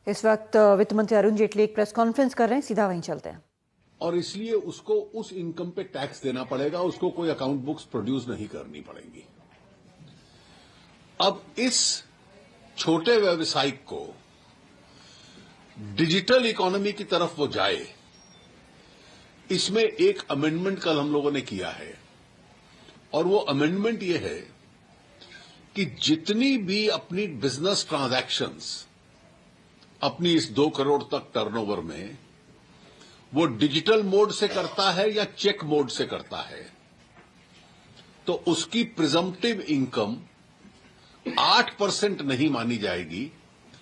इस वक्त वित्त मंत्री अरुण जेटली एक प्रेस कॉन्फ्रेंस कर रहे हैं, सीधा वहीं चलते हैं। और इसलिए उसको उस इनकम पे टैक्स देना पड़ेगा, उसको कोई अकाउंट बुक्स प्रोड्यूस नहीं करनी पड़ेंगी। अब इस छोटे व्यवसायिक को डिजिटल इकोनॉमी की तरफ वो जाए, इसमें एक अमेंडमेंट कल हम लोगों ने किया है और वो अमेंडमेंट ये है कि जितनी भी अपनी बिजनेस ट्रांजैक्शंस अपनी इस 2 करोड़ तक टर्नओवर में वो डिजिटल मोड से करता है या चेक मोड से करता है, तो उसकी प्रिजम्पटिव इनकम 8% नहीं मानी जाएगी,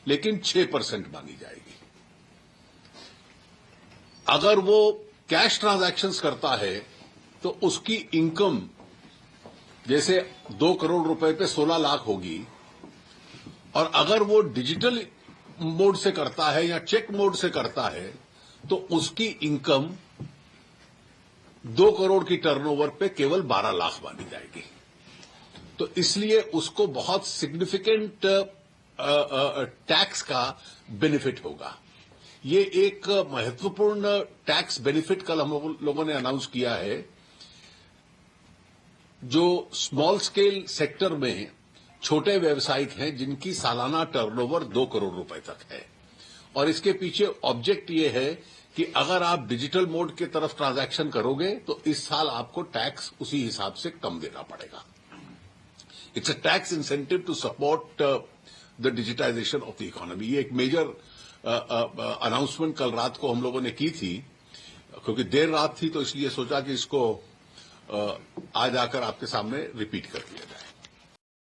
लेकिन 6% मानी जाएगी। अगर वो कैश ट्रांजैक्शंस करता है तो उसकी इनकम जैसे 2 करोड़ रुपए पे 16 लाख होगी, और अगर वो डिजिटल मोड से करता है या चेक मोड से करता है तो उसकी इनकम 2 करोड़ की टर्नओवर पे केवल 12 लाख मानी जाएगी। तो इसलिए उसको बहुत सिग्निफिकेंट टैक्स का बेनिफिट होगा। ये एक महत्वपूर्ण टैक्स बेनिफिट कल हम लोगों ने अनाउंस किया है, जो स्मॉल स्केल सेक्टर में छोटे व्यवसायिक हैं जिनकी सालाना टर्नओवर 2 करोड़ रुपए तक है। और इसके पीछे ऑब्जेक्ट ये है कि अगर आप डिजिटल मोड की तरफ ट्रांजैक्शन करोगे तो इस साल आपको टैक्स उसी हिसाब से कम देना पड़ेगा। It's a tax incentive to support the digitisation of the economy. ये एक मेजर अनाउंसमेंट कल रात को हम लोगों ने की थी, क्योंकि देर रात थी तो इसलिए सोचा कि इसको आज आकर आपके सामने रिपीट कर दिया जाए।